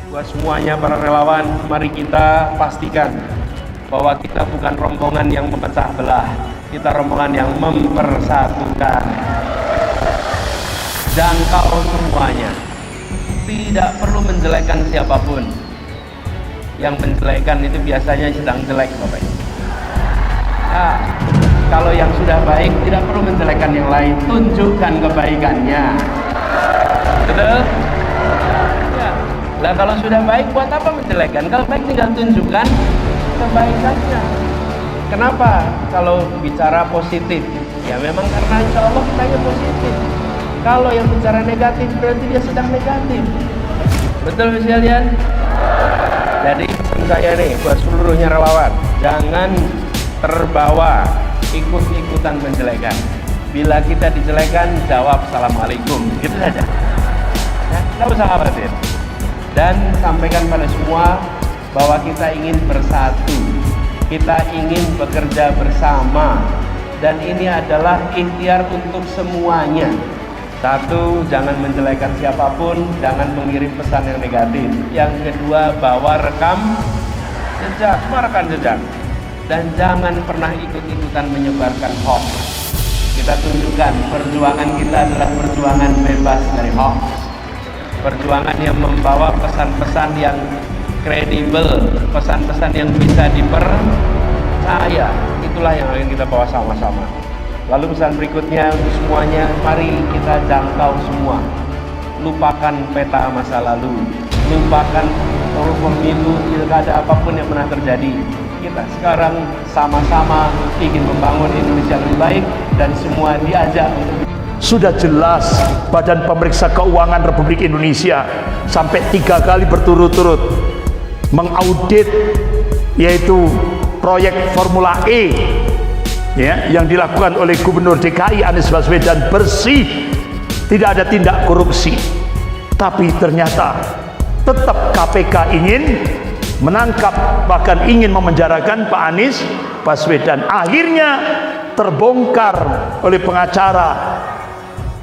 Buat semuanya para relawan, mari kita pastikan bahwa kita bukan rombongan yang memecah belah, kita rombongan yang mempersatukan. Jangkau semuanya, tidak perlu menjelekkan siapapun. Yang menjelekkan itu biasanya sedang jelek, Bapak. Nah, kalau yang sudah baik tidak perlu menjelekkan yang lain, tunjukkan kebaikannya. Betul? Ya. Lah kalau sudah baik, buat apa menjelekkan? Kalau baik tinggal tunjukkan kebaikannya. Kenapa? Kalau bicara positif, ya memang karena insya Allah kitanya positif. Kalau yang bicara negatif, berarti dia sedang negatif. Betul sekalian? Jadi pesan saya nih buat seluruhnya relawan, jangan terbawa ikut-ikutan menjelekan. Bila kita dijelekan, jawab assalamualaikum, gitu saja. Ya, nggak usah khawatir. Dan sampaikan pada semua bahwa kita ingin bersatu, kita ingin bekerja bersama, dan ini adalah ikhtiar untuk semuanya. Satu, jangan menjelekan siapapun, jangan mengirim pesan yang negatif. Yang kedua, bawa rekam jejak, rekam jejak. Dan jangan pernah ikut-ikutan menyebarkan hoax. Kita tunjukkan perjuangan kita adalah perjuangan bebas dari hoax. Perjuangan yang membawa pesan-pesan yang kredibel, pesan-pesan yang bisa dipercaya. Itulah yang akan kita bawa sama-sama. Lalu pesan berikutnya untuk semuanya, mari kita jangkau semua. Lupakan peta masa lalu, lupakan pemilu, pilkada apapun yang pernah terjadi. Kita sekarang sama-sama ingin membangun Indonesia lebih baik dan semua diajak untuk. Sudah jelas Badan Pemeriksa Keuangan Republik Indonesia sampai 3 kali berturut-turut mengaudit yaitu proyek Formula E, ya, yang dilakukan oleh Gubernur DKI Anies Baswedan bersih, tidak ada tindak korupsi. Tapi ternyata tetap KPK ingin menangkap, bahkan ingin memenjarakan Pak Anies Baswedan. Akhirnya terbongkar oleh pengacara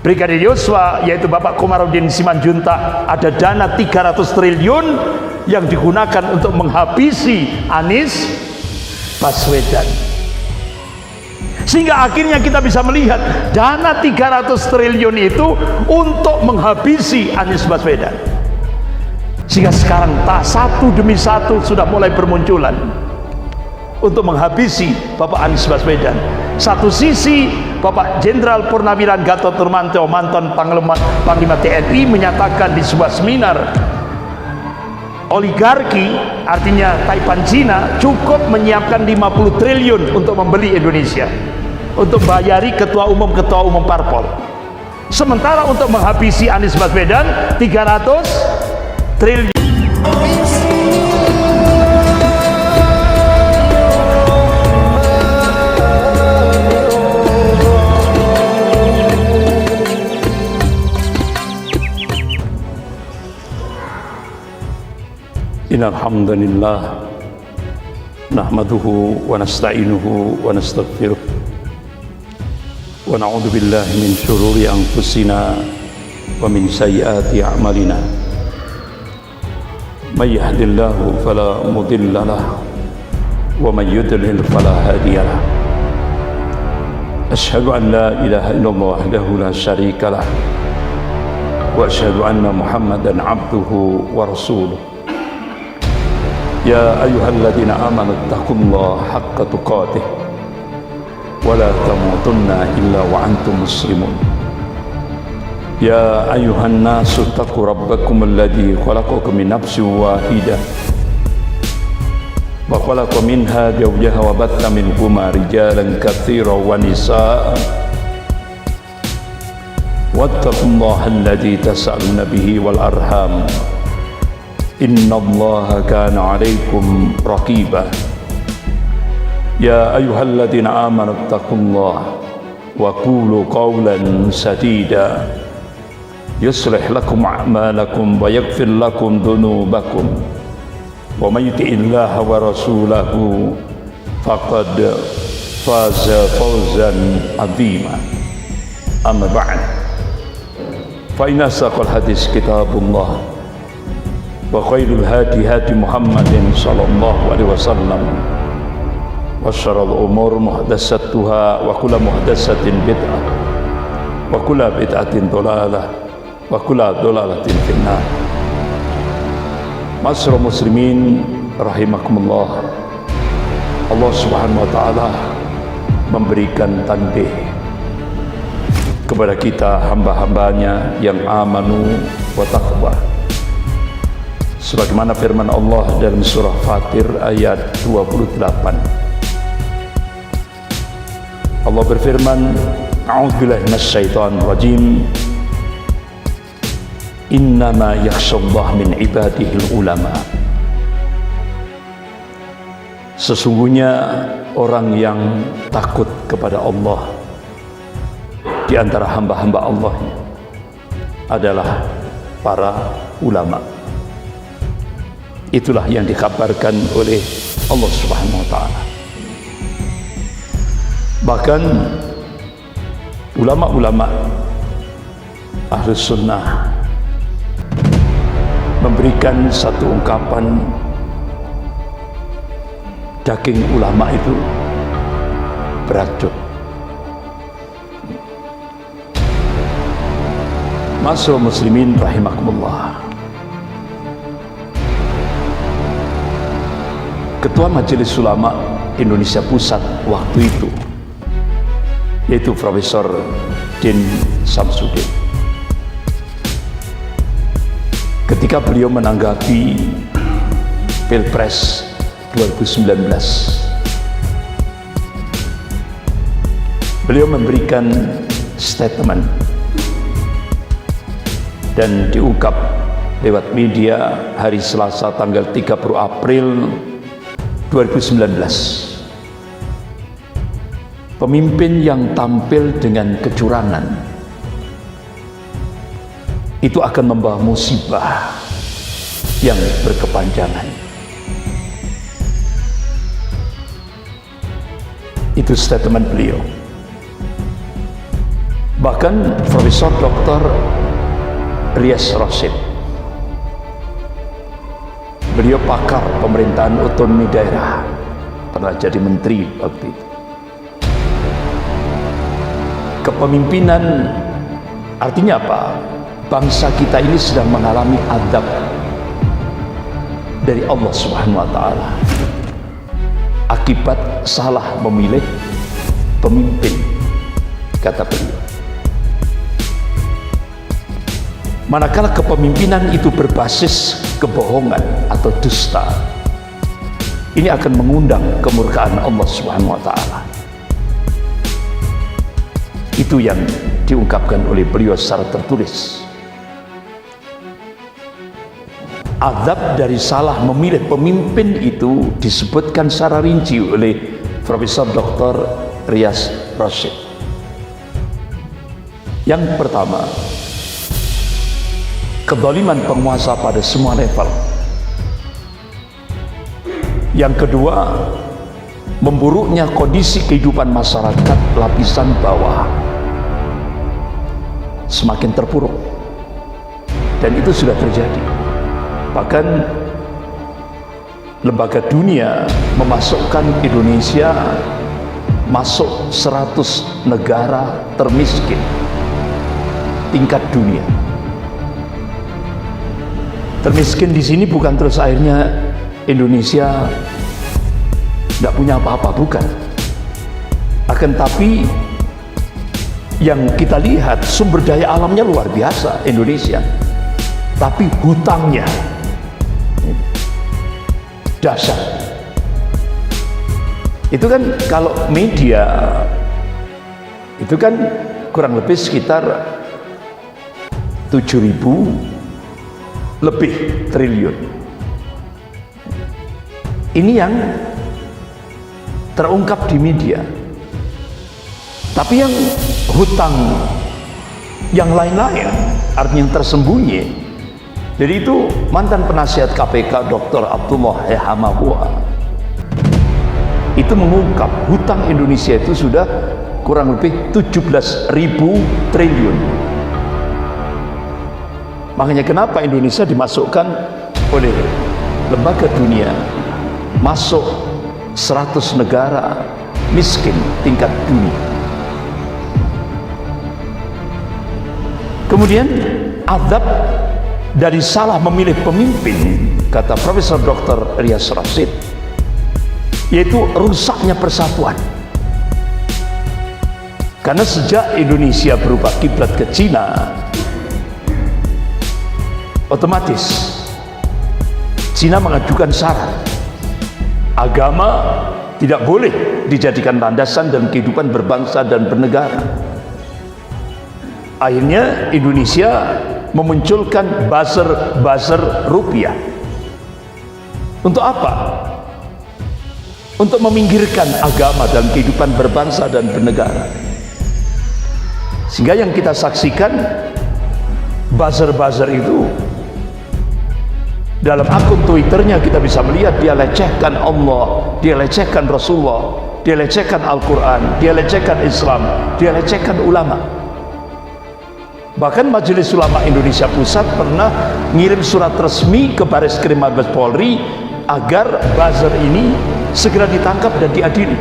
Brigadir Yosua, yaitu Bapak Komarudin Simanjuntak, ada dana 300 triliun yang digunakan untuk menghabisi Anies Baswedan. Sehingga akhirnya kita bisa melihat dana 300 triliun itu untuk menghabisi Anies Baswedan. Sehingga sekarang satu demi satu sudah mulai bermunculan untuk menghabisi Bapak Anies Baswedan. Satu sisi Bapak Jenderal Purnawiran Gatot Nurmantio, mantan Panglima TNI, menyatakan di sebuah seminar, oligarki, artinya Taipan Cina, cukup menyiapkan 50 triliun untuk membeli Indonesia, untuk bayari ketua umum parpol. Sementara untuk menghabisi Anies Baswedan 300 triliun. Innal hamdalillah nahmaduhu wa nasta'inuhu wa nastaghfiruh wa na'udzu billahi min syururi anfusina wa min sayyiati a'malina. May yahdihillahu fala mudilla lahu wa may yudlil fala hadiya lahu. Asyhadu an la ilaha illallah wahdahu la syarika lah wa asyhadu anna Muhammadan abduhu wa rasuluh. Ya ayyuhalladzina amanu taqullaha haqqa tuqatih wa la tamutunna illa wa antum muslimun. Ya ayyuhan nasu taqu rabbakum alladzi khalaqakum min nafsin wahidah wa khalaqa minha zawjaha wa batha minhuma rijalan katsiran wa nisaa wattaqullaha alladzi tas'aluna bihi wal arham innallaha kana 'alaikum raqiba. Ya ayyuhalladzina amanu taqullaha wa qulu qawlan sadida yuslih lakum a'malakum wa yaghfir lakum dhunubakum wa may yuti'illaha wa rasulahu faqad faza fawzan 'azima. Amma ba'd, fa inna asdaqal hadis kitabullah wa وخير الهادي هادي محمد صلى الله عليه وسلم وشر الأمور محدثاتها وكل محدثة بدعة وكل بدعة ضلالة وكل ضلالة في النار. Masyarakat muslimin rahimakumullah, Allah subhanahu wa ta'ala memberikan tanbih kepada kita hamba-hambanya yang amanu wa taqwa, sebagaimana firman Allah dalam surah Fatir ayat 28. Allah berfirman, a'udzubillahi minasyaitonir rajim, innama yakhshallah min ibadihil ulama. Sesungguhnya orang yang takut kepada Allah di antara hamba-hamba Allah adalah para ulama. Itulah yang dikabarkan oleh Allah Subhanahu wa ta'ala. Bahkan ulama-ulama Ahlus Sunnah memberikan satu ungkapan, daging ulama itu beracun. Masyaallah muslimin rahimakumullah, Ketua Majelis Ulama Indonesia Pusat waktu itu, yaitu Profesor Din Samsudin, ketika beliau menanggapi Pilpres 2019, beliau memberikan statement dan diungkap lewat media hari Selasa tanggal 30 April 2019. Pemimpin yang tampil dengan kecurangan itu akan membawa musibah yang berkepanjangan. Itu statement beliau. Bahkan Profesor Dr. Rias Rasyid, beliau pakar pemerintahan otonomi daerah, pernah jadi menteri waktu itu. Kepemimpinan artinya apa? Bangsa kita ini sedang mengalami azab dari Allah Subhanahu wa ta'ala akibat salah memilih pemimpin, kata beliau. Manakala kepemimpinan itu berbasis kebohongan atau dusta, ini akan mengundang kemurkaan Allah Subhanahu wa ta'ala. Itu yang diungkapkan oleh beliau secara tertulis. Azab dari salah memilih pemimpin itu disebutkan secara rinci oleh Profesor Dr. Rias Rasyid. Yang pertama, kezaliman penguasa pada semua level. Yang kedua, memburuknya kondisi kehidupan masyarakat lapisan bawah semakin terpuruk, dan itu sudah terjadi. Bahkan lembaga dunia memasukkan Indonesia masuk 100 negara termiskin tingkat dunia. Termiskin di sini bukan terus akhirnya Indonesia tidak punya apa-apa, bukan. Akan tapi yang kita lihat sumber daya alamnya luar biasa Indonesia, tapi hutangnya dahsyat. Itu kan kalau media itu kan kurang lebih sekitar 7.000 lebih triliun. Ini yang terungkap di media. Tapi yang hutang yang lain-lain, artinya yang tersembunyi. Jadi itu mantan penasihat KPK Dr. Abdullah Hamabuha itu mengungkap hutang Indonesia itu sudah kurang lebih 17.000 triliun. Makanya kenapa Indonesia dimasukkan oleh lembaga dunia masuk 100 negara miskin tingkat dunia. Kemudian azab dari salah memilih pemimpin, kata Profesor Dr. Rias Rasid, yaitu rusaknya persatuan. Karena sejak Indonesia berubah kiblat ke Cina, otomatis Cina mengajukan syarat agama tidak boleh dijadikan landasan dalam kehidupan berbangsa dan bernegara. Akhirnya Indonesia memunculkan buzzer rupiah. Untuk apa? Untuk meminggirkan agama dalam kehidupan berbangsa dan bernegara. Sehingga yang kita saksikan, buzzer itu dalam akun Twitternya kita bisa melihat dia lecehkan Allah, dia lecehkan Rasulullah, dia lecehkan Al-Quran, dia lecehkan Islam, dia lecehkan ulama. Bahkan Majelis Ulama Indonesia Pusat pernah ngirim surat resmi ke Bareskrim Mabes Polri agar buzzer ini segera ditangkap dan diadili.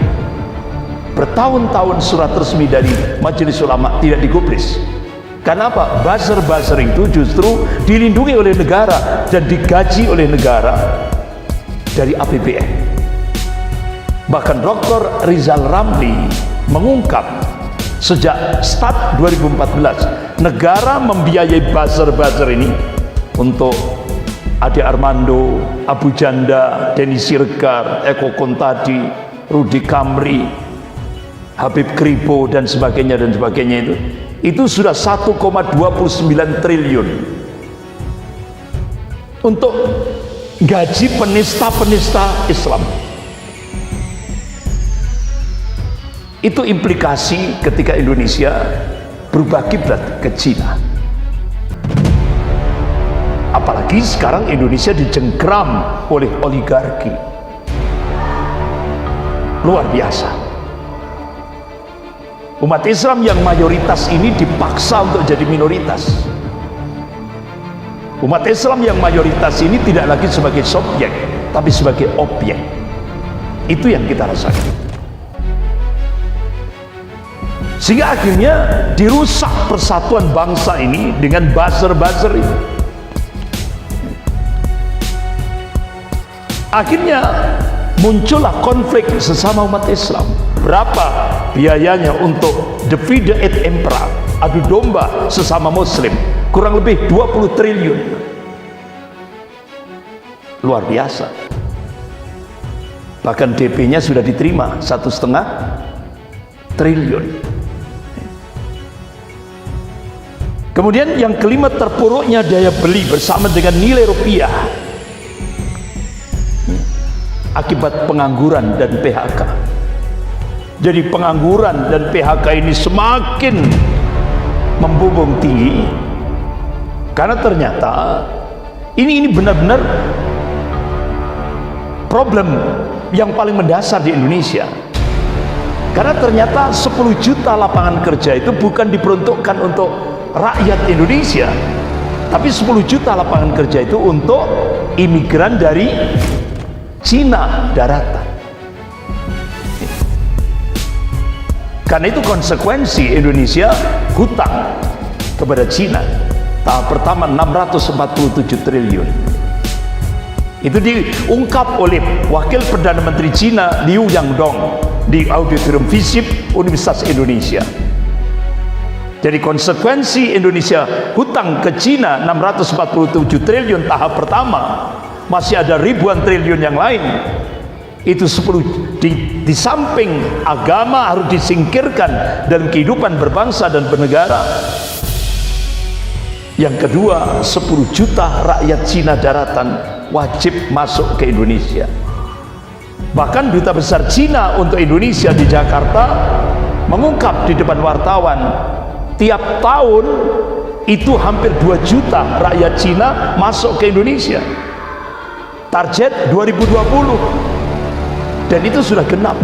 Bertahun-tahun surat resmi dari Majelis Ulama tidak digubris. Karena apa? Buzzer itu justru dilindungi oleh negara dan digaji oleh negara dari APBN. Bahkan Dr. Rizal Ramli mengungkap sejak start 2014 negara membiayai buzzer ini untuk Ade Armando, Abu Janda, Denny Siregar, Eko Kontadi, Rudi Kamri, Habib Kripo dan sebagainya itu sudah 1,29 triliun untuk gaji penista-penista Islam. Itu implikasi ketika Indonesia berubah kiblat ke Cina. Apalagi sekarang Indonesia dijengkram oleh oligarki. Luar biasa. Umat Islam yang mayoritas ini dipaksa untuk jadi minoritas. Umat Islam yang mayoritas ini tidak lagi sebagai subjek, tapi sebagai objek. Itu yang kita rasakan. Sehingga akhirnya dirusak persatuan bangsa ini dengan buzzer ini. Akhirnya muncullah konflik sesama umat Islam. Berapa biayanya untuk divide et impera, adu domba sesama muslim? Kurang lebih 20 triliun. Luar biasa. Bahkan DP-nya sudah diterima 1,5 triliun. Kemudian yang kelima, terpuruknya daya beli bersama dengan nilai rupiah akibat pengangguran dan PHK. Jadi pengangguran dan PHK ini semakin membumbung tinggi karena ternyata ini benar-benar problem yang paling mendasar di Indonesia. Karena ternyata 10 juta lapangan kerja itu bukan diperuntukkan untuk rakyat Indonesia, tapi 10 juta lapangan kerja itu untuk imigran dari Cina daratan. Karena itu konsekuensi Indonesia hutang kepada Cina tahap pertama 647 triliun. Itu diungkap oleh Wakil Perdana Menteri Cina Liu Yangdong di Auditorium FISIP Universitas Indonesia. Jadi konsekuensi Indonesia hutang ke Cina 647 triliun tahap pertama, masih ada ribuan triliun yang lain. Itu 10 di samping agama harus disingkirkan dalam kehidupan berbangsa dan bernegara. Yang kedua, 10 juta rakyat Cina daratan wajib masuk ke Indonesia. Bahkan Duta Besar Cina untuk Indonesia di Jakarta mengungkap di depan wartawan, tiap tahun itu hampir 2 juta rakyat Cina masuk ke Indonesia. Target 2020. Dan itu sudah genap.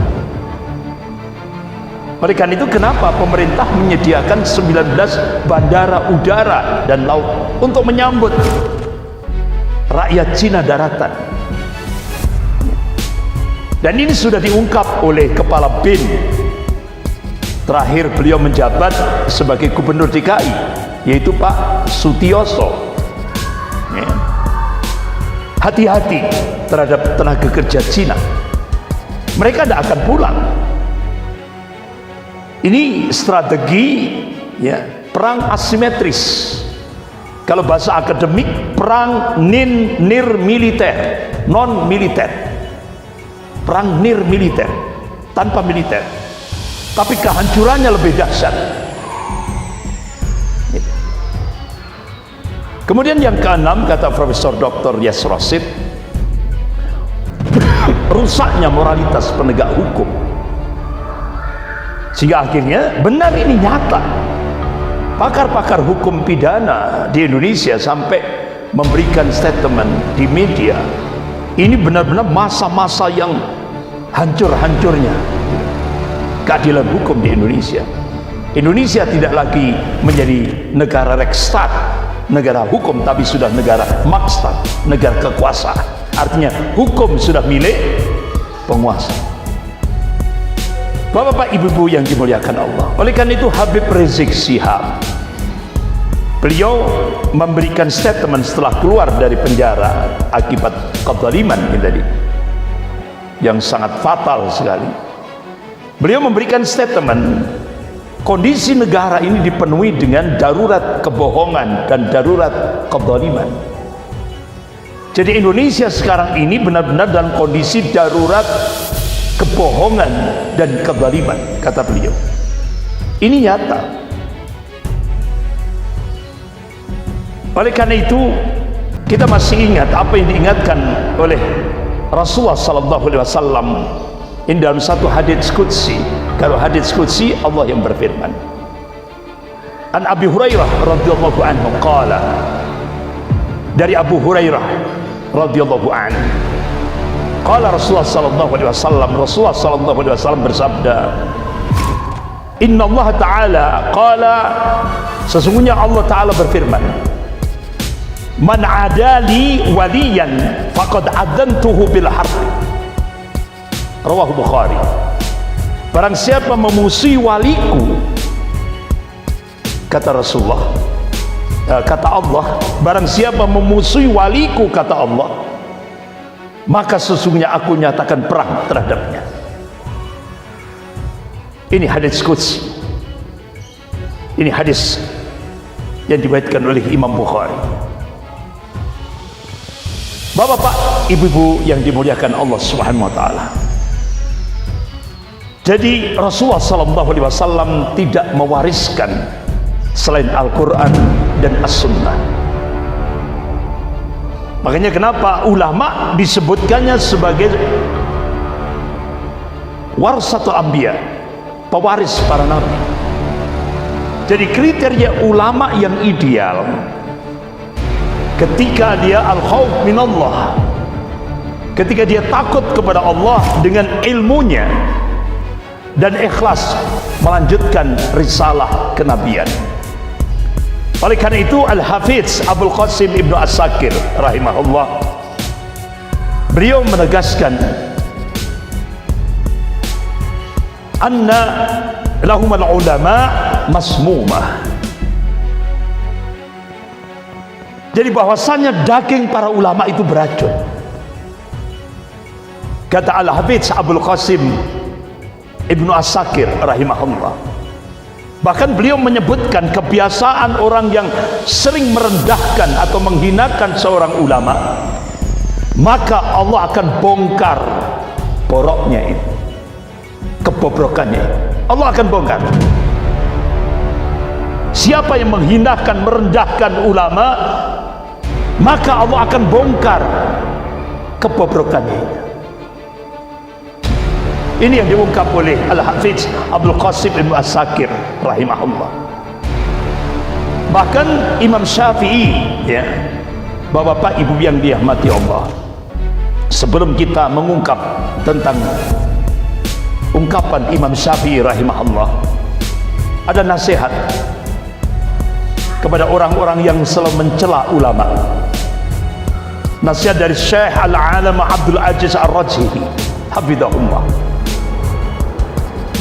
Oleh karena itu kenapa pemerintah menyediakan 19 bandara udara dan laut untuk menyambut rakyat Cina daratan. Dan ini sudah diungkap oleh Kepala BIN. Terakhir beliau menjabat sebagai Gubernur DKI, yaitu Pak Sutioso. Ya. Hati-hati terhadap tenaga kerja Cina. Mereka tidak akan pulang. Ini strategi, ya, perang asimetris. Kalau bahasa akademik, perang nir militer, non militer. Perang nir militer, tanpa militer, tapi kehancurannya lebih dahsyat. Kemudian yang keenam, kata Profesor Dr. Yes Rosid, rusaknya moralitas penegak hukum. Sehingga akhirnya benar ini nyata. Pakar-pakar hukum pidana di Indonesia sampai memberikan statement di media. Ini benar-benar masa-masa yang hancur-hancurnya keadilan hukum di Indonesia. Indonesia tidak lagi menjadi negara Rekstad, negara hukum, tapi sudah negara Makstad, negara kekuasaan. Artinya hukum sudah milik penguasa. Bapak-bapak, ibu-ibu yang dimuliakan Allah, oleh karena itu Habib Rizik Syihab, beliau memberikan statement setelah keluar dari penjara akibat kezaliman ini tadi, yang sangat fatal sekali. Beliau memberikan statement, kondisi negara ini dipenuhi dengan darurat kebohongan dan darurat kezaliman. Jadi Indonesia sekarang ini benar-benar dalam kondisi darurat kebohongan dan kezaliman, kata beliau. Ini nyata. Oleh karena itu kita masih ingat apa yang diingatkan oleh Rasulullah sallallahu alaihi wasallam ini dalam satu hadits qudsi. Kalau hadits qudsi, Allah yang berfirman, An Abi Hurairah radhiyallahu anhu qala, dari Abu Hurairah radhiyallahu anhu, qala Rasulullah sallallahu alaihi wasallam, Rasulullah sallallahu alaihi wasallam bersabda, Inna Allah Ta'ala qala, sesungguhnya Allah Ta'ala berfirman, Man adali waliyan faqad adantuhu bil harb. Rawahu Bukhari. Barang siapa memusuhi waliku, kata Rasulullah, kata Allah, barang siapa memusuhi waliku, kata Allah, maka sesungguhnya aku nyatakan perang terhadapnya. Ini hadis qudsi. Ini hadis yang diriwayatkan oleh Imam Bukhari. Bapak-bapak, ibu-ibu yang dimuliakan Allah Subhanahu wa taala. Jadi Rasulullah sallallahu alaihi wasallam tidak mewariskan selain Al-Qur'an dan As-Sunnah. Makanya kenapa ulama disebutkannya sebagai warasatul anbiya, pewaris para nabi. Jadi kriteria ulama yang ideal ketika dia al-khauf minallah, ketika dia takut kepada Allah dengan ilmunya dan ikhlas melanjutkan risalah kenabian. Oleh karena itu Al-Hafiz Abdul Qasim Ibnu As-Sakir rahimahullah, beliau menegaskan anna lahumul ulama masmumah. Jadi bahwasannya daging para ulama itu beracun. Kata Al-Hafiz Abdul Qasim Ibnu As-Sakir rahimahullah, bahkan beliau menyebutkan kebiasaan orang yang sering merendahkan atau menghinakan seorang ulama, maka Allah akan bongkar boroknya itu, kebobrokannya Allah akan bongkar. Siapa yang menghinakan, merendahkan ulama, maka Allah akan bongkar kebobrokannya. Ini yang diungkap oleh Al-Hafiz Abdul Qasim Ibnu As-Sakir rahimahullah. Bahkan Imam Syafi'i, ya, bapak-bapak ibu yang dirahmati Allah, sebelum kita mengungkap tentang ungkapan Imam Syafi'i rahimahullah, ada nasihat kepada orang-orang yang selalu mencela ulama. Nasihat dari Syekh Al-Alam Abdul Aziz Ar-Rajhi hafizahullah.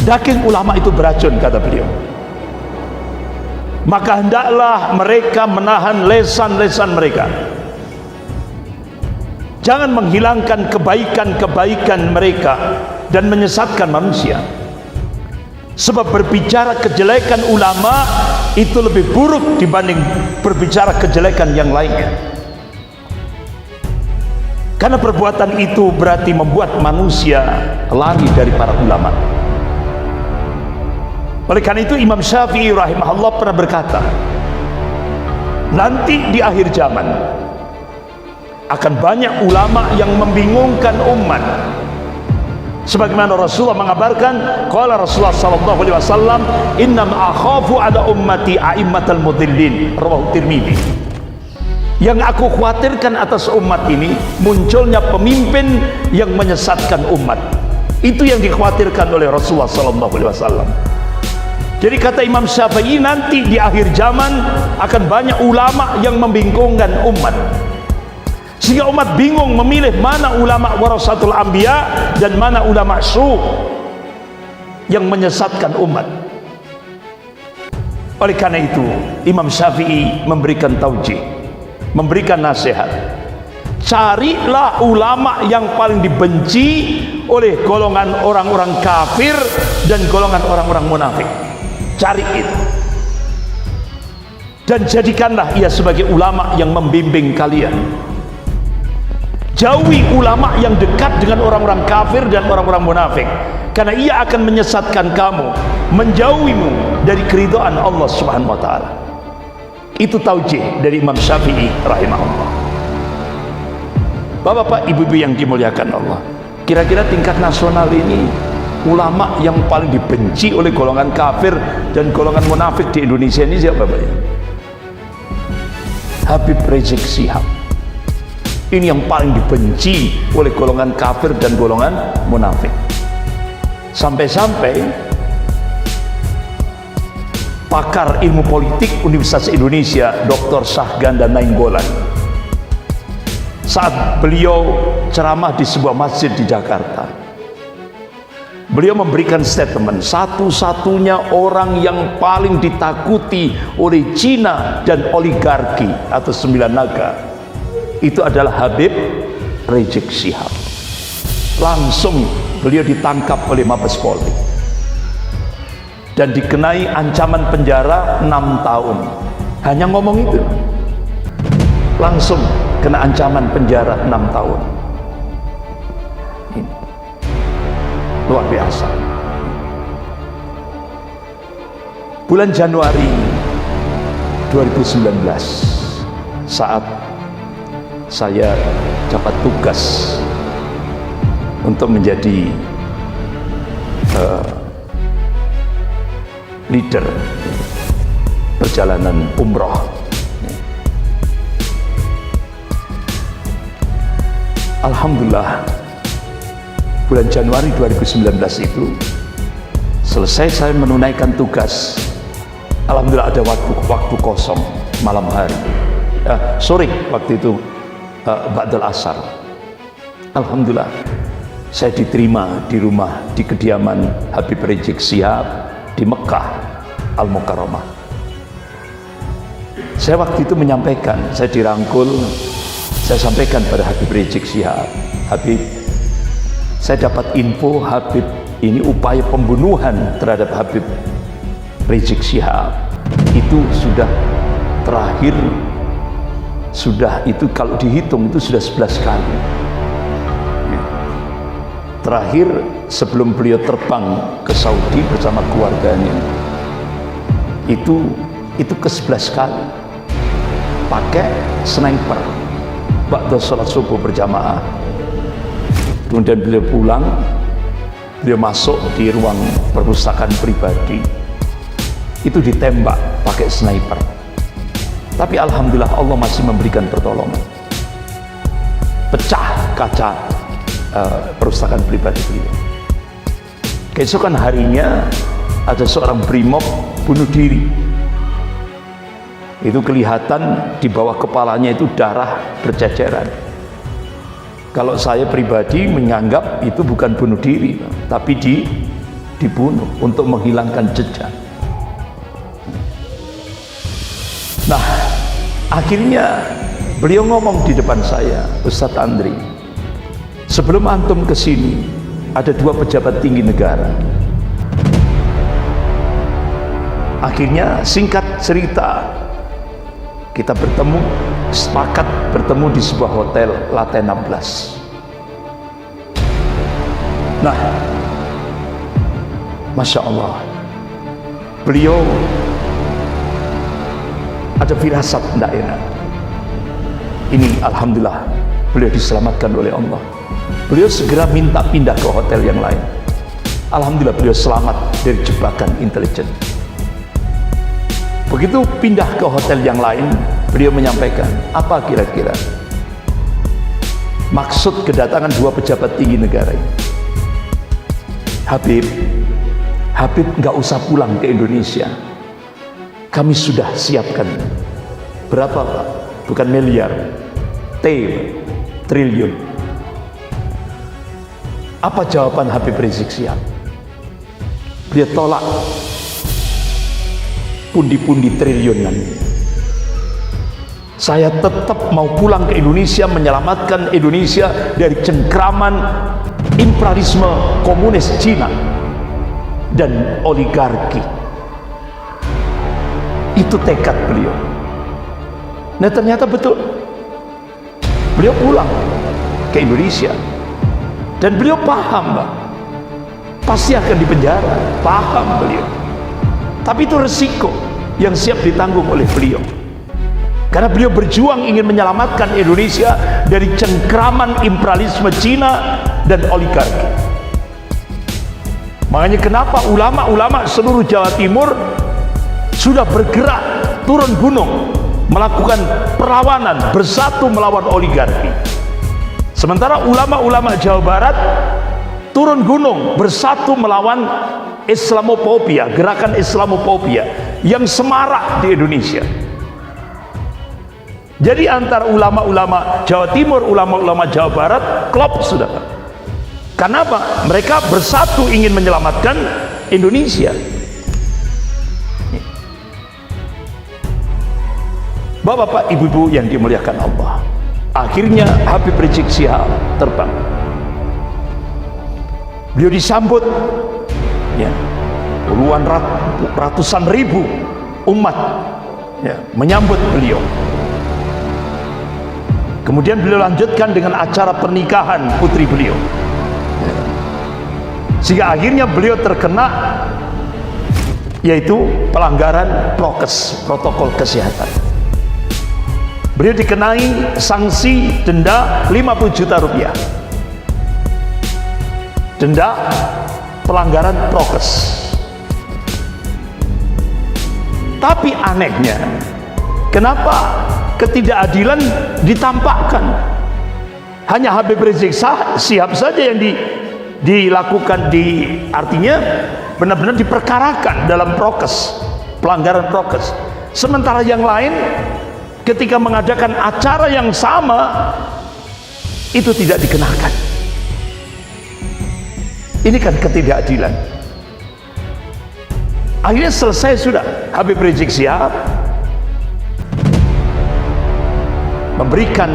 Daging ulama itu beracun, kata beliau. Maka hendaklah mereka menahan lesan-lesan mereka. Jangan menghilangkan kebaikan-kebaikan mereka dan menyesatkan manusia. Sebab berbicara kejelekan ulama itu lebih buruk dibanding berbicara kejelekan yang lainnya. Karena perbuatan itu berarti membuat manusia lari dari para ulama. Oleh karena itu Imam Syafi'i rahimahullah pernah berkata, nanti di akhir zaman akan banyak ulama yang membingungkan umat. Sebagaimana Rasulullah mengabarkan, qala Rasulullah sallallahu alaihi wasallam, innam akhafu ala ummati a'immatal mudillin, rawahu Tirmidzi. Yang aku khawatirkan atas umat ini munculnya pemimpin yang menyesatkan umat. Itu yang dikhawatirkan oleh Rasulullah sallallahu alaihi wasallam. Jadi kata Imam Syafi'i, nanti di akhir zaman akan banyak ulama yang membingungkan umat, sehingga umat bingung memilih mana ulama warasatul anbiya dan mana ulama su yang menyesatkan umat. Oleh karena itu Imam Syafi'i memberikan taujih, memberikan nasihat, carilah ulama yang paling dibenci oleh golongan orang-orang kafir dan golongan orang-orang munafik. Cari itu dan jadikanlah ia sebagai ulama yang membimbing kalian. Jauhi ulama yang dekat dengan orang-orang kafir dan orang-orang munafik, karena ia akan menyesatkan kamu, menjauhimu dari keridhaan Allah Subhanahu wa taala. Itu taujih dari Imam Syafi'i rahimahullah. Bapak-bapak, ibu-ibu yang dimuliakan Allah, kira-kira tingkat nasional ini ulama yang paling dibenci oleh golongan kafir dan golongan munafik di Indonesia ini siapa, Bapak? Habib Rizik Syihab. Ini yang paling dibenci oleh golongan kafir dan golongan munafik. Sampai-sampai pakar ilmu politik Universitas Indonesia Dr. Shahganda Nainggolan, saat beliau ceramah di sebuah masjid di Jakarta, beliau memberikan statement, satu-satunya orang yang paling ditakuti oleh Cina dan oligarki atau sembilan naga itu adalah Habib Rizik Syihab. Langsung beliau ditangkap oleh Mabes Polri dan dikenai ancaman penjara 6 tahun. Hanya ngomong itu langsung kena ancaman penjara 6 tahun. Ini luar biasa. Bulan Januari 2019, saat saya dapat tugas untuk menjadi leader perjalanan umroh, alhamdulillah bulan Januari 2019 itu selesai saya menunaikan tugas, alhamdulillah ada waktu kosong malam hari, sore waktu itu, ba'dal asar. Alhamdulillah saya diterima di rumah, di kediaman Habib Rizik Syihab di Mekah Al-Mukarramah. Saya waktu itu menyampaikan, saya dirangkul, saya sampaikan pada Habib Rizik Syihab, Habib, saya dapat info Habib ini upaya pembunuhan terhadap Habib Rizik Syihab itu sudah terakhir, sudah itu kalau dihitung itu sudah 11 kali. Terakhir sebelum beliau terbang ke Saudi bersama keluarganya itu ke 11 kali pakai sniper waktu sholat subuh berjamaah. Kemudian beliau pulang, beliau masuk di ruang perpustakaan pribadi, itu ditembak pakai sniper. Tapi alhamdulillah Allah masih memberikan pertolongan, pecah kaca perpustakaan pribadi beliau. Keesokan harinya ada seorang brimob bunuh diri. Itu kelihatan di bawah kepalanya itu darah berceceran. Kalau saya pribadi menganggap itu bukan bunuh diri, tapi dibunuh untuk menghilangkan jejak. Nah, akhirnya beliau ngomong di depan saya, Ustadz Andri, sebelum antum ke sini ada 2 pejabat tinggi negara. Akhirnya singkat cerita, kita bertemu, sepakat bertemu di sebuah hotel lantai 16. Nah, Masya Allah, beliau ada firasat tidak enak. Ini alhamdulillah beliau diselamatkan oleh Allah. Beliau segera minta pindah ke hotel yang lain. Alhamdulillah beliau selamat dari jebakan intelijen. Begitu pindah ke hotel yang lain, beliau menyampaikan, apa kira-kira maksud kedatangan 2 pejabat tinggi negara ini? Habib nggak usah pulang ke Indonesia. Kami sudah siapkan berapa Pak? Bukan miliar, triliun. Apa jawaban Habib Rizik Syihab? Beliau tolak pundi-pundi triliunan. Saya tetap mau pulang ke Indonesia, menyelamatkan Indonesia dari cengkraman imperialisme komunis Cina dan oligarki. Itu tekad beliau. Nah, ternyata betul. Beliau pulang ke Indonesia dan beliau paham, Pak, pasti akan dipenjara. Paham beliau. Tapi itu resiko yang siap ditanggung oleh beliau. Karena beliau berjuang ingin menyelamatkan Indonesia dari cengkraman imperialisme Cina dan oligarki. Makanya kenapa ulama-ulama seluruh Jawa Timur sudah bergerak turun gunung melakukan perlawanan, bersatu melawan oligarki. Sementara ulama-ulama Jawa Barat turun gunung bersatu melawan Islamophobia, gerakan Islamophobia yang semarak di Indonesia. Jadi antara ulama-ulama Jawa Timur, ulama-ulama Jawa Barat klop sudah. Karena apa? Mereka bersatu ingin menyelamatkan Indonesia. Bapak-bapak, ibu-ibu yang dimuliakan Allah, akhirnya Habib Rizik Syihab terbang. Beliau disambut, ya, puluhan ratusan ribu umat, ya, menyambut beliau. Kemudian beliau lanjutkan dengan acara pernikahan putri beliau, ya. Sehingga akhirnya beliau terkena yaitu pelanggaran prokes, protokol kesehatan. Beliau dikenai sanksi denda 50 juta rupiah. Denda pelanggaran prokes. Tapi anehnya, kenapa ketidakadilan ditampakkan? Hanya Habib Rizik Syihab saja yang dilakukan, artinya benar-benar diperkarakan dalam prokes, pelanggaran prokes. Sementara yang lain ketika mengadakan acara yang sama itu tidak dikenakan. Ini kan ketidakadilan. Akhirnya selesai sudah. Habib Rizik Syihab memberikan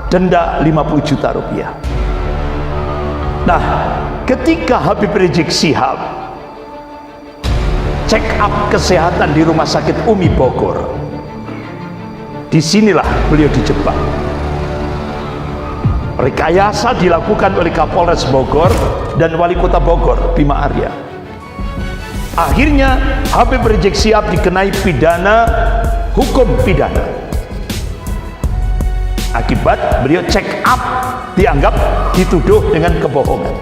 denda 50 juta rupiah. Nah, ketika Habib Rizik Syihab check up kesehatan di Rumah Sakit Umi Bogor, disinilah beliau dijebak. Rekayasa dilakukan oleh Kapolres Bogor dan Wali Kota Bogor, Bima Arya. Akhirnya Habib Rizik Syihab dikenai pidana, hukum pidana. Akibat beliau check up dianggap dituduh dengan kebohongan.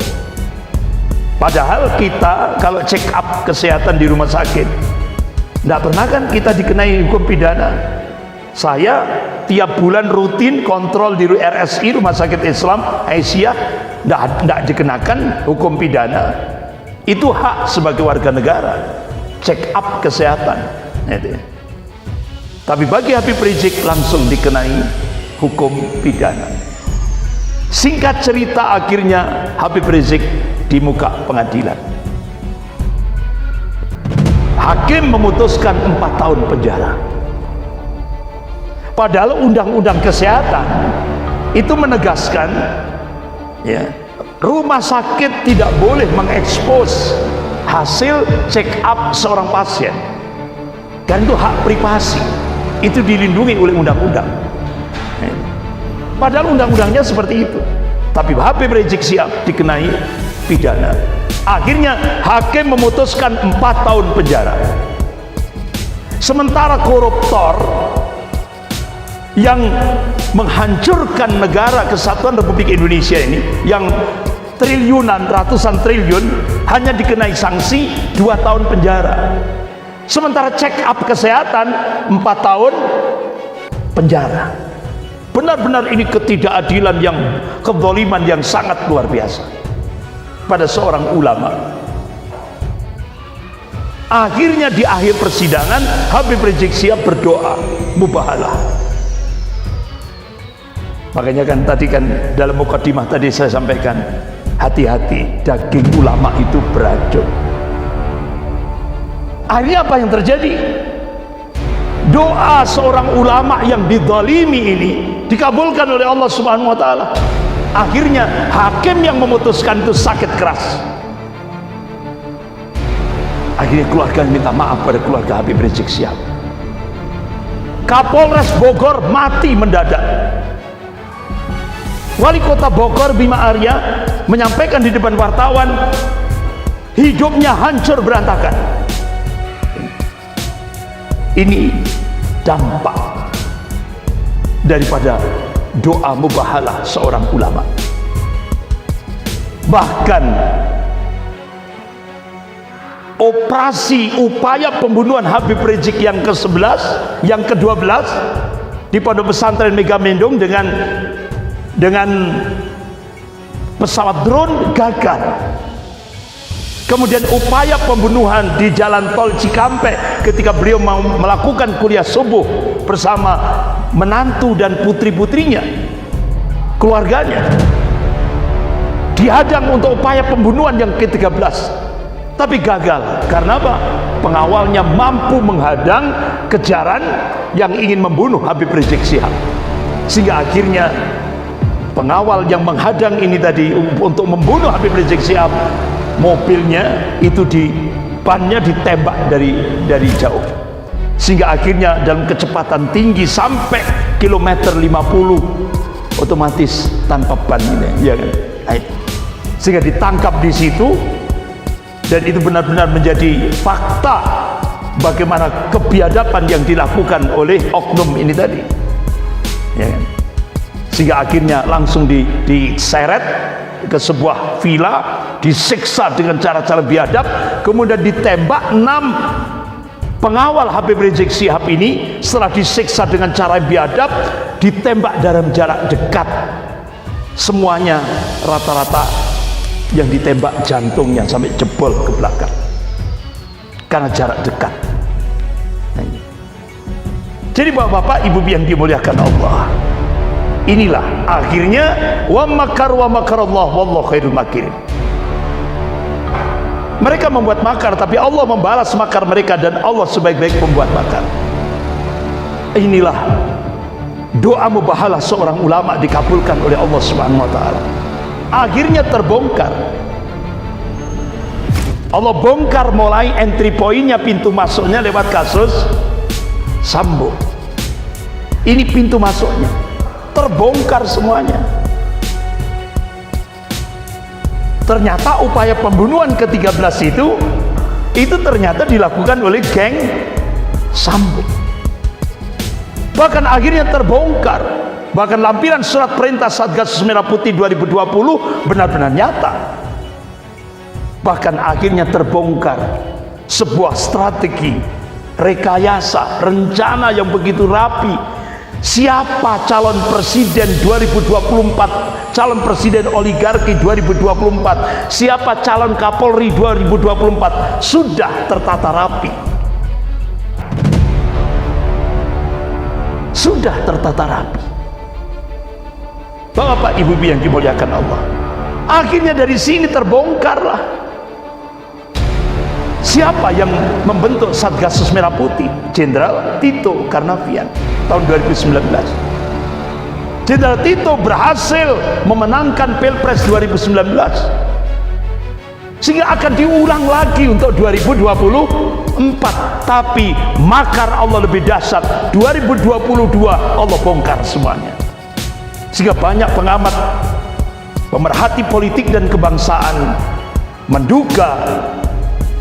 Padahal kita kalau check up kesehatan di rumah sakit, tidak pernah kan kita dikenai hukum pidana. Saya tiap bulan rutin kontrol di RSI, Rumah Sakit Islam Aisyah, tidak dikenakan hukum pidana. Itu hak sebagai warga negara, check up kesehatan. Tapi bagi Habib Rizik langsung dikenai hukum pidana. Singkat cerita, akhirnya Habib Rizik di muka pengadilan. Hakim memutuskan 4 tahun penjara. Padahal undang-undang kesehatan itu menegaskan, ya, rumah sakit tidak boleh mengekspos hasil check up seorang pasien, dan itu hak privasi, itu dilindungi oleh undang-undang. Padahal undang-undangnya seperti itu, tapi Habib Rizik Syihab dikenai pidana. Akhirnya hakim memutuskan 4 tahun penjara. Sementara koruptor yang menghancurkan negara kesatuan Republik Indonesia ini, yang triliunan, ratusan triliun, hanya dikenai sanksi 2 tahun penjara. Sementara check up kesehatan 4 tahun penjara. Benar-benar ini ketidakadilan, yang kezaliman yang sangat luar biasa pada seorang ulama. Akhirnya di akhir persidangan Habib Rizik Syihab berdoa mubahalah. Makanya kan tadi kan dalam mukadimah tadi saya sampaikan, hati-hati, daging ulama itu beracun. Akhirnya apa yang terjadi? Doa seorang ulama yang dizalimi ini dikabulkan oleh Allah Subhanahu wa taala. Akhirnya hakim yang memutuskan itu sakit keras. Akhirnya keluarga minta maaf pada keluarga Habib Rizik Syihab. Kapolres Bogor mati mendadak. Wali Kota Bogor Bima Arya menyampaikan di depan wartawan, hidupnya hancur berantakan. Ini dampak daripada doa mubahalah seorang ulama. Bahkan operasi upaya pembunuhan Habib Rizik yang ke-11, yang ke-12 di Pondok Pesantren Megamendung dengan pesawat drone gagal. Kemudian upaya pembunuhan di jalan tol Cikampek ketika beliau mau melakukan kuliah subuh bersama menantu dan putri-putrinya, keluarganya, dihadang untuk upaya pembunuhan yang ke-13, tapi gagal. Karena apa? Pengawalnya mampu menghadang kejaran yang ingin membunuh Habib Rizik Syihab, sehingga akhirnya pengawal yang menghadang ini tadi untuk membunuh Habib Rizik Syihab, mobilnya itu bannya ditembak dari jauh, sehingga akhirnya dalam kecepatan tinggi sampai kilometer 50 otomatis tanpa ban ini, ya kan? Sehingga ditangkap di situ, dan itu benar-benar menjadi fakta bagaimana kebiadaban yang dilakukan oleh oknum ini tadi, ya kan? Sehingga akhirnya langsung diseret ke sebuah villa, disiksa dengan cara-cara biadab, kemudian ditembak 6 pengawal Habib Rizik Syihab ini. Setelah disiksa dengan cara biadab, ditembak dalam jarak dekat. Semuanya rata-rata yang ditembak jantungnya sampai jebol ke belakang karena jarak dekat. Jadi bapak-bapak, ibu yang dimuliakan Allah, inilah akhirnya wa makarallah wallahu khairul makirin. Mereka membuat makar, tapi Allah membalas makar mereka, dan Allah sebaik-baik pembuat makar. Inilah doa mubahalah seorang ulama dikabulkan oleh Allah Subhanahu wa taala. Akhirnya terbongkar. Allah bongkar mulai entry point-nya, pintu masuknya lewat kasus Sambo. Ini pintu masuknya. Terbongkar semuanya. Ternyata upaya pembunuhan ke-13 itu ternyata dilakukan oleh geng Sambo. Bahkan akhirnya terbongkar. Bahkan lampiran surat perintah Satgas Merah Putih 2020 benar-benar nyata. Bahkan akhirnya terbongkar sebuah strategi, rekayasa, rencana yang begitu rapi. Siapa calon presiden 2024, calon presiden oligarki 2024, siapa calon Kapolri 2024, sudah tertata rapi. Sudah tertata rapi. Bapak Ibu yang dimuliakan Allah, akhirnya dari sini terbongkarlah siapa yang membentuk Satgasus Merah Putih. Jenderal Tito Karnavian tahun 2019. Jenderal Tito berhasil memenangkan Pilpres 2019, sehingga akan diulang lagi untuk 2024. Tapi makar Allah lebih dahsyat. 2022 Allah bongkar semuanya. Sehingga banyak pengamat, pemerhati politik dan kebangsaan menduga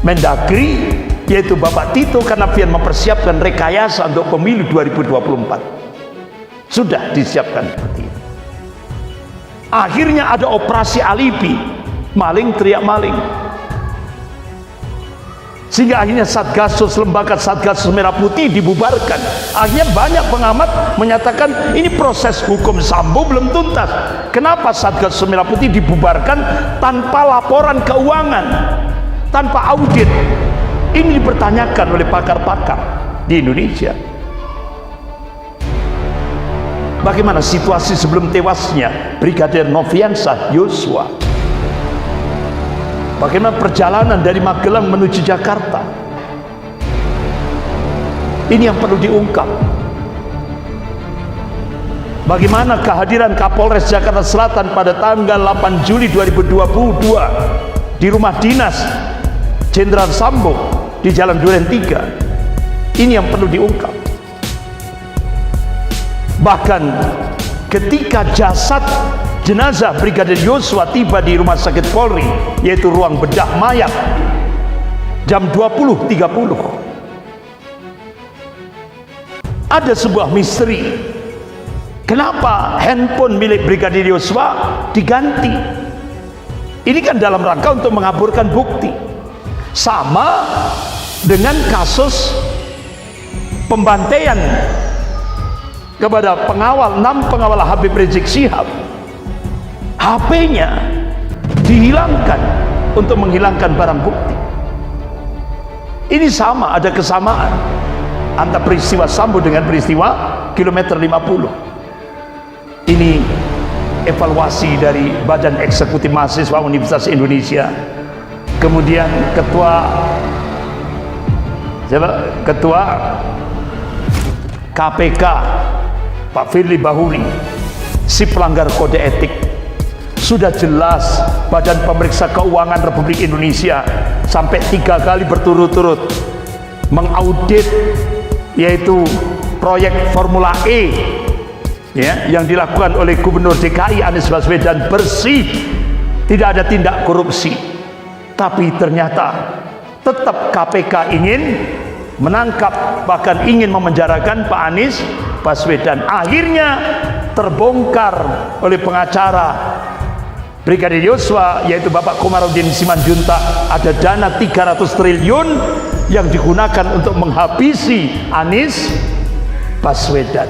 Mendagri, yaitu Bapak Tito Karnavian, mempersiapkan rekayasa untuk pemilu 2024. Sudah disiapkan seperti itu. Akhirnya ada operasi alibi, maling teriak maling, sehingga akhirnya Satgasus, lembaga Satgasus Merah Putih dibubarkan. Akhirnya banyak pengamat menyatakan ini proses hukum Sambo belum tuntas. Kenapa Satgasus Merah Putih dibubarkan tanpa laporan keuangan, tanpa audit? Ini dipertanyakan oleh pakar-pakar di Indonesia. Bagaimana situasi sebelum tewasnya Brigadir Nofriansah Yosua? Bagaimana perjalanan dari Magelang menuju Jakarta? Ini yang perlu diungkap. Bagaimana kehadiran Kapolres Jakarta Selatan pada tanggal 8 Juli 2022 di rumah dinas Jenderal Sambo di Jalan Duren 3? Ini yang perlu diungkap. Bahkan ketika jasad jenazah Brigadir Yosua tiba di rumah sakit Polri, yaitu ruang bedah mayat, jam 20.30, ada sebuah misteri. Kenapa handphone milik Brigadir Yosua diganti? Ini kan dalam rangka untuk mengaburkan bukti. Sama dengan kasus pembantaian kepada pengawal, 6 pengawal Habib Rizik Syihab. HP-nya dihilangkan untuk menghilangkan barang bukti. Ini sama, ada kesamaan antara peristiwa Sambo dengan peristiwa kilometer 50. Ini evaluasi dari Badan Eksekutif Mahasiswa Universitas Indonesia. Kemudian Ketua KPK Pak Firly Bahuri, si pelanggar kode etik. Sudah jelas Badan Pemeriksa Keuangan Republik Indonesia sampai 3 kali berturut-turut mengaudit, yaitu proyek Formula E, ya, yang dilakukan oleh Gubernur DKI Anies Baswedan, bersih, tidak ada tindak korupsi. Tapi ternyata tetap KPK ingin menangkap, bahkan ingin memenjarakan Pak Anies Baswedan. Akhirnya terbongkar oleh pengacara Brigadir Yosua, yaitu Bapak Komarudin Simanjuntak, ada dana 300 triliun yang digunakan untuk menghabisi Anies Baswedan.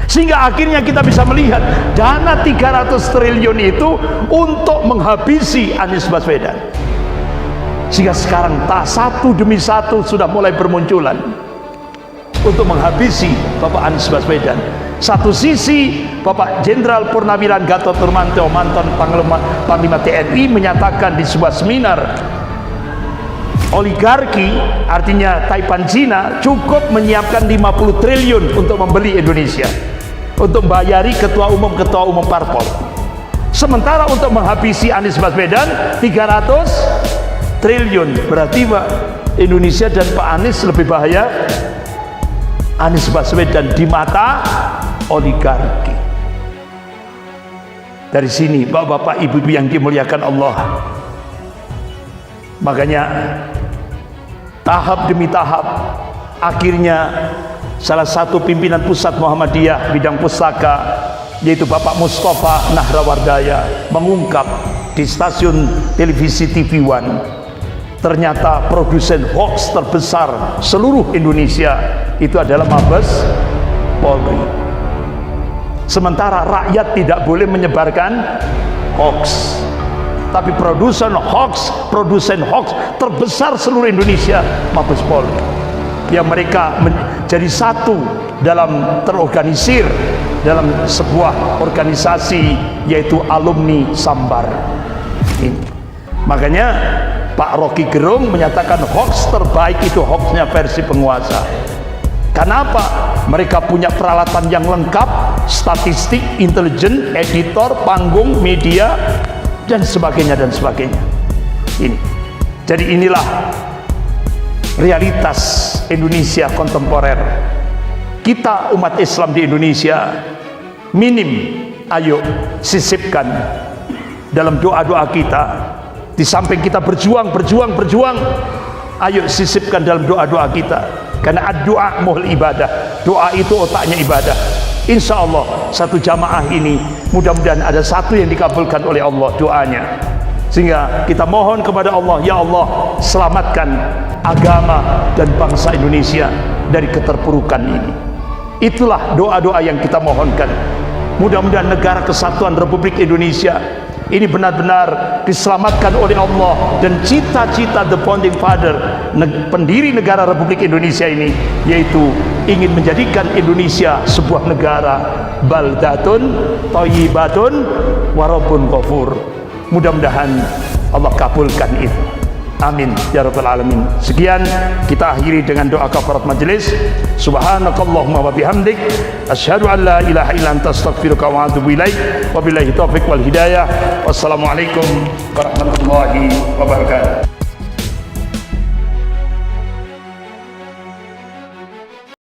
Sehingga akhirnya kita bisa melihat dana 300 triliun itu untuk menghabisi Anies Baswedan. Sehingga sekarang satu demi satu sudah mulai bermunculan untuk menghabisi Bapak Anies Baswedan. Satu sisi Bapak Jenderal Purnawiran Gatot Nurmantio, mantan Panglima TNI, menyatakan di sebuah seminar, oligarki, artinya Taipan Cina, cukup menyiapkan 50 triliun untuk membeli Indonesia, untuk membayari ketua umum parpol. Sementara untuk menghabisi Anies Baswedan 300 triliun. Berarti Pak, Indonesia dan Pak Anies lebih bahaya Anies Baswedan di mata oligarki. Dari sini Bapak-bapak, Ibu-ibu yang dimuliakan Allah, makanya tahap demi tahap akhirnya salah satu pimpinan pusat Muhammadiyah bidang pustaka, yaitu Bapak Mustafa Nahrawardaya, mengungkap di stasiun televisi TV One, ternyata produsen hoax terbesar seluruh Indonesia itu adalah Mabes Polri. Sementara rakyat tidak boleh menyebarkan hoax, tapi produsen hoax terbesar seluruh Indonesia Mabes Polri, yang mereka menjadi satu dalam terorganisir dalam sebuah organisasi yaitu alumni Sambar. Ini. Makanya Pak Rocky Gerung menyatakan hoax terbaik itu hoaxnya versi penguasa. Kenapa? Mereka punya peralatan yang lengkap, statistik, intelijen, editor, panggung, media, dan sebagainya dan sebagainya. Ini. Jadi inilah realitas Indonesia kontemporer. Kita umat Islam di Indonesia minim, ayo sisipkan dalam doa-doa kita. Di samping kita berjuang, ayo sisipkan dalam doa-doa kita. Karena doa muhul ibadah, doa itu otaknya ibadah. Insya Allah satu jamaah ini mudah-mudahan ada satu yang dikabulkan oleh Allah doanya, sehingga kita mohon kepada Allah, ya Allah selamatkan agama dan bangsa Indonesia dari keterpurukan ini. Itulah doa-doa yang kita mohonkan. Mudah-mudahan negara kesatuan Republik Indonesia ini benar-benar diselamatkan oleh Allah, dan cita-cita the founding father, pendiri negara Republik Indonesia ini, yaitu ingin menjadikan Indonesia sebuah negara baldatun thayyibatun warabbun ghafur. Mudah-mudahan Allah kabulkan itu. Amin ya rabbal alamin. Sekian kita akhiri dengan doa kafarat majelis. Subhanakallahumma wa bihamdik asyhadu an la ilaha illa anta astaghfiruka wa atubu ilaik. Wabillahi taufiq wal hidayah. Wassalamualaikum warahmatullahi wabarakatuh.